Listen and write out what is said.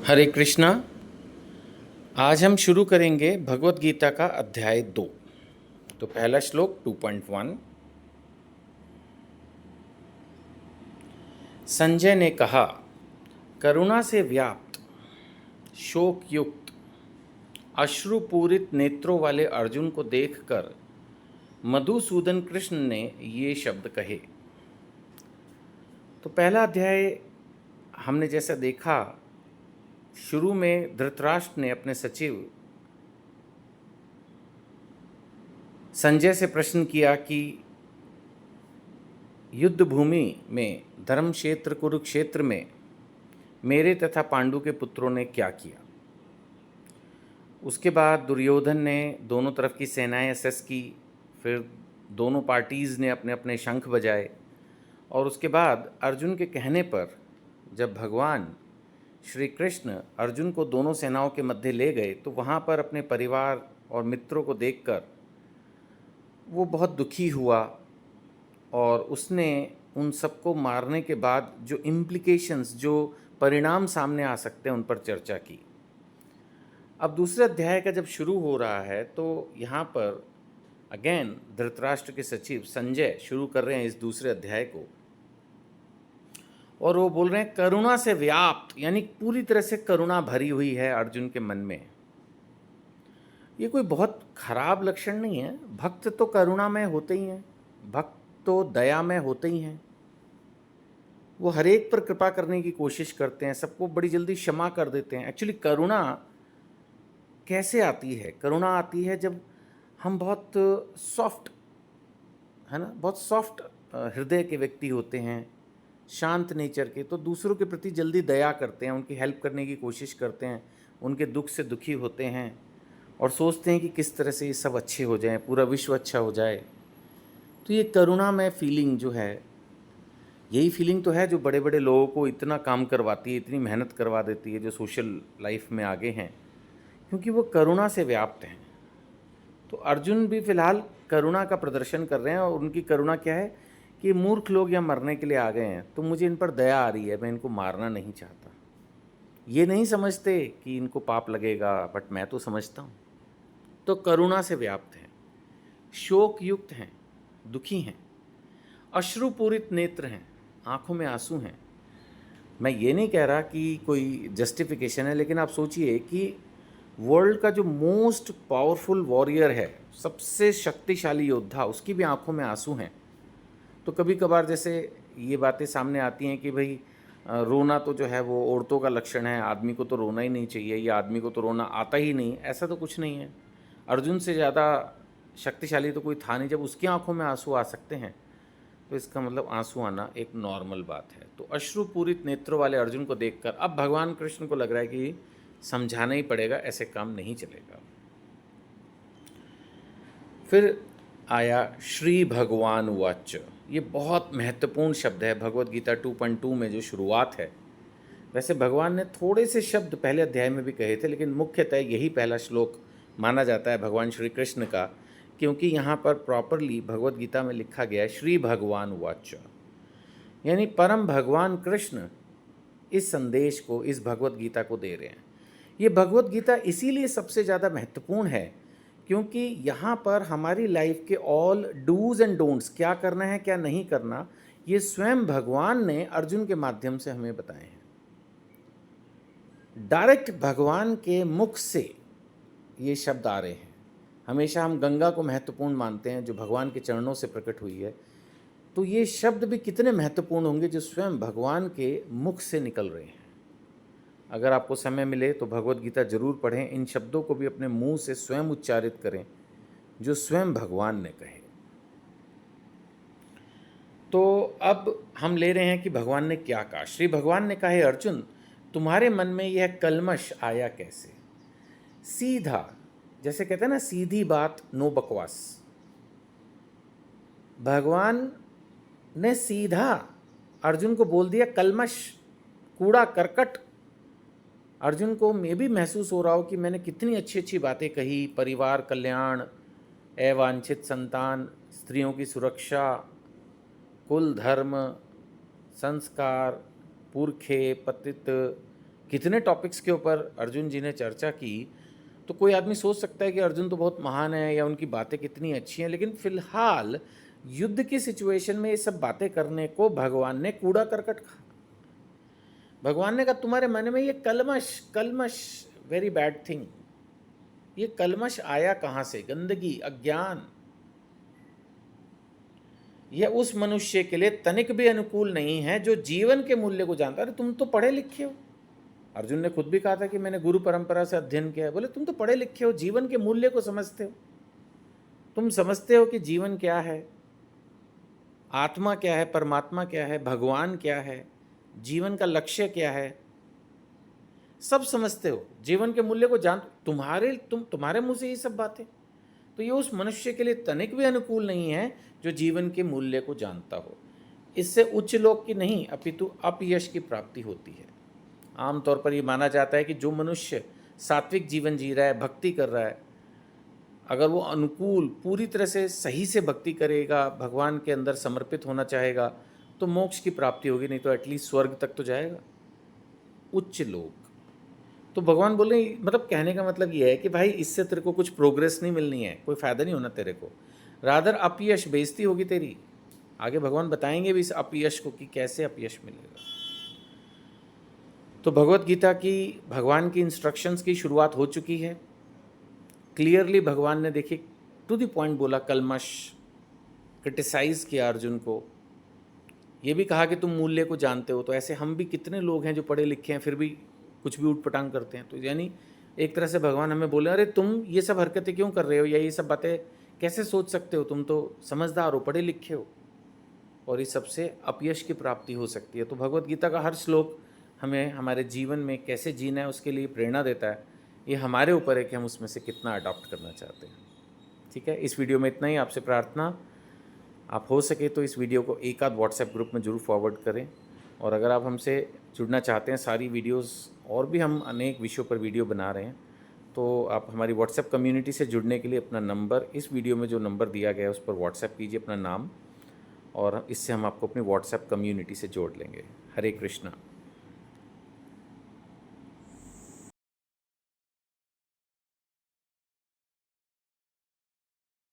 हरे कृष्णा। आज हम शुरू करेंगे भगवत गीता का अध्याय 2। तो पहला श्लोक 2.1। संजय ने कहा, करुणा से व्याप्त, शोक युक्त, अश्रुपूरित नेत्रों वाले अर्जुन को देखकर मधुसूदन कृष्ण ने ये शब्द कहे। तो पहला अध्याय हमने जैसा देखा, शुरू में धृतराष्ट्र ने अपने सचिव संजय से प्रश्न किया कि युद्ध भूमि में, धर्म क्षेत्र कुरुक्षेत्र में मेरे तथा पांडु के पुत्रों ने क्या किया। उसके बाद दुर्योधन ने दोनों तरफ की सेनाएं असेस की, फिर दोनों पार्टीज़ ने अपने अपने शंख बजाए, और उसके बाद अर्जुन के कहने पर जब भगवान श्री कृष्ण अर्जुन को दोनों सेनाओं के मध्य ले गए तो वहाँ पर अपने परिवार और मित्रों को देखकर वो बहुत दुखी हुआ, और उसने उन सबको मारने के बाद जो इम्प्लिकेशंस, जो परिणाम सामने आ सकते हैं, उन पर चर्चा की। अब दूसरे अध्याय का जब शुरू हो रहा है तो यहाँ पर अगेन धृतराष्ट्र के सचिव संजय शुरू कर रहे हैं इस दूसरे अध्याय को, और वो बोल रहे हैं करुणा से व्याप्त, यानी पूरी तरह से करुणा भरी हुई है अर्जुन के मन में। ये कोई बहुत खराब लक्षण नहीं है। भक्त तो करुणामय होते ही हैं, भक्त तो दयामय होते ही हैं। वो हर एक पर कृपा करने की कोशिश करते हैं, सबको बड़ी जल्दी क्षमा कर देते हैं। एक्चुअली करुणा कैसे आती है? करुणा आती है जब हम बहुत सॉफ्ट, है ना, बहुत सॉफ्ट हृदय के व्यक्ति होते हैं, शांत नेचर के, तो दूसरों के प्रति जल्दी दया करते हैं, उनकी हेल्प करने की कोशिश करते हैं, उनके दुख से दुखी होते हैं और सोचते हैं कि किस तरह से ये सब अच्छे हो जाएं, पूरा विश्व अच्छा हो जाए। तो ये करुणामय फीलिंग जो है, यही फीलिंग तो है जो बड़े बड़े लोगों को इतना काम करवाती है, इतनी मेहनत करवा देती है, जो सोशल लाइफ में आगे हैं, क्योंकि वो करुणा से व्याप्त हैं। तो अर्जुन भी फिलहाल करुणा का प्रदर्शन कर रहे हैं, और उनकी करुणा क्या है कि मूर्ख लोग यहाँ मरने के लिए आ गए हैं, तो मुझे इन पर दया आ रही है, मैं इनको मारना नहीं चाहता। ये नहीं समझते कि इनको पाप लगेगा, बट मैं तो समझता हूँ। तो करुणा से व्याप्त हैं, शोक युक्त हैं, दुखी हैं, अश्रुपूरित नेत्र हैं, आंखों में आंसू हैं। मैं ये नहीं कह रहा कि कोई जस्टिफिकेशन है, लेकिन आप सोचिए कि वर्ल्ड का जो मोस्ट पावरफुल वॉरियर है, सबसे शक्तिशाली योद्धा, उसकी भी आंखों में आंसू हैं। तो कभी कभार जैसे ये बातें सामने आती हैं कि भाई रोना तो जो है वो औरतों का लक्षण है, आदमी को तो रोना ही नहीं चाहिए, या आदमी को तो रोना आता ही नहीं। ऐसा तो कुछ नहीं है। अर्जुन से ज़्यादा शक्तिशाली तो कोई था नहीं। जब उसकी आंखों में आंसू आ सकते हैं तो इसका मतलब आंसू आना एक नॉर्मल बात है। तो अश्रुपूरित नेत्रों वाले अर्जुन को देखकर अब भगवान कृष्ण को लग रहा है कि समझाना ही पड़ेगा, ऐसे काम नहीं चलेगा। फिर आया श्री भगवान वाच। ये बहुत महत्वपूर्ण शब्द है भगवत गीता 2.2 में जो शुरुआत है। वैसे भगवान ने थोड़े से शब्द पहले अध्याय में भी कहे थे, लेकिन मुख्यतः यही पहला श्लोक माना जाता है भगवान श्री कृष्ण का, क्योंकि यहाँ पर प्रॉपरली भगवत गीता में लिखा गया है श्री भगवान वाच, यानी परम भगवान कृष्ण इस संदेश को, इस भगवत गीता को दे रहे हैं। ये भगवत गीता इसीलिए सबसे ज़्यादा महत्वपूर्ण है क्योंकि यहाँ पर हमारी लाइफ के ऑल डूज़ एंड डोंट्स, क्या करना है क्या नहीं करना, ये स्वयं भगवान ने अर्जुन के माध्यम से हमें बताए हैं। डायरेक्ट भगवान के मुख से ये शब्द आ रहे हैं। हमेशा हम गंगा को महत्वपूर्ण मानते हैं जो भगवान के चरणों से प्रकट हुई है, तो ये शब्द भी कितने महत्वपूर्ण होंगे जो स्वयं भगवान के मुख से निकल रहे हैं। अगर आपको समय मिले तो भगवत गीता जरूर पढ़ें, इन शब्दों को भी अपने मुंह से स्वयं उच्चारित करें जो स्वयं भगवान ने कहे। तो अब हम ले रहे हैं कि भगवान ने क्या कहा। श्री भगवान ने कहा, हे अर्जुन, तुम्हारे मन में यह कलमश आया कैसे? सीधा, जैसे कहते हैं ना, सीधी बात, नो बकवास। भगवान ने सीधा अर्जुन को बोल दिया कलमश, कूड़ा करकट। अर्जुन को में भी महसूस हो रहा हो कि मैंने कितनी अच्छी अच्छी बातें कही, परिवार कल्याण, अवांछित संतान, स्त्रियों की सुरक्षा, कुल धर्म, संस्कार, पुरखे, पतित, कितने टॉपिक्स के ऊपर अर्जुन जी ने चर्चा की, तो कोई आदमी सोच सकता है कि अर्जुन तो बहुत महान है या उनकी बातें कितनी अच्छी हैं, लेकिन फिलहाल युद्ध की सिचुएशन में ये सब बातें करने को भगवान ने कूड़ा करकट कहा। भगवान ने कहा तुम्हारे मन में ये कलमश, कलमश वेरी बैड थिंग, ये कलमश आया कहाँ से? गंदगी, अज्ञान, यह उस मनुष्य के लिए तनिक भी अनुकूल नहीं है जो जीवन के मूल्य को जानता है। अरे तुम तो पढ़े लिखे हो, अर्जुन ने खुद भी कहा था कि मैंने गुरु परंपरा से अध्ययन किया है। बोले तुम तो पढ़े लिखे हो, जीवन के मूल्य को समझते हो, तुम समझते हो कि जीवन क्या है, आत्मा क्या है, परमात्मा क्या है, भगवान क्या है, जीवन का लक्ष्य क्या है, सब समझते हो, जीवन के मूल्य को जान, तुम्हारे मुंह से ये सब बातें, तो ये उस मनुष्य के लिए तनिक भी अनुकूल नहीं है जो जीवन के मूल्य को जानता हो। इससे उच्च लोक की नहीं अपितु अपयश की प्राप्ति होती है। आमतौर पर ये माना जाता है कि जो मनुष्य सात्विक जीवन जी रहा है, भक्ति कर रहा है, अगर वो अनुकूल पूरी तरह से सही से भक्ति करेगा, भगवान के अंदर समर्पित होना चाहेगा, तो मोक्ष की प्राप्ति होगी, नहीं तो एटलीस्ट स्वर्ग तक तो जाएगा, उच्च लोक। तो भगवान बोले, मतलब कहने का मतलब ये है कि भाई इससे तेरे को कुछ प्रोग्रेस नहीं मिलनी है, कोई फ़ायदा नहीं होना तेरे को, रादर अपयश, बेइज्जती होगी तेरी। आगे भगवान बताएंगे भी इस अपयश को कि कैसे अपयश मिलेगा। तो भगवत गीता की, भगवान की इंस्ट्रक्शंस की शुरुआत हो चुकी है। क्लियरली भगवान ने देखिए टू द पॉइंट बोला, कलमश, क्रिटिसाइज़ किया अर्जुन को, ये भी कहा कि तुम मूल्य को जानते हो। तो ऐसे हम भी कितने लोग हैं जो पढ़े लिखे हैं फिर भी कुछ भी उठपटांग करते हैं। तो यानी एक तरह से भगवान हमें बोले, अरे तुम ये सब हरकतें क्यों कर रहे हो, या ये सब बातें कैसे सोच सकते हो, तुम तो समझदार हो, पढ़े लिखे हो, और इस सबसे अपयश की प्राप्ति हो सकती है। तो भगवत गीता का हर श्लोक हमें हमारे जीवन में कैसे जीना है उसके लिए प्रेरणा देता है। ये हमारे ऊपर है कि हम उसमें से कितना अडॉप्ट करना चाहते हैं। ठीक है, इस वीडियो में इतना ही। आपसे प्रार्थना, आप हो सके तो इस वीडियो को एक आध व्हाट्सएप ग्रुप में ज़रूर फॉरवर्ड करें। और अगर आप हमसे जुड़ना चाहते हैं, सारी वीडियोस और भी हम अनेक विषयों पर वीडियो बना रहे हैं, तो आप हमारी व्हाट्सएप कम्युनिटी से जुड़ने के लिए अपना नंबर, इस वीडियो में जो नंबर दिया गया है उस पर व्हाट्सएप कीजिए अपना नाम, और इससे हम आपको अपनी व्हाट्सएप कम्युनिटी से जोड़ लेंगे। हरे कृष्णा।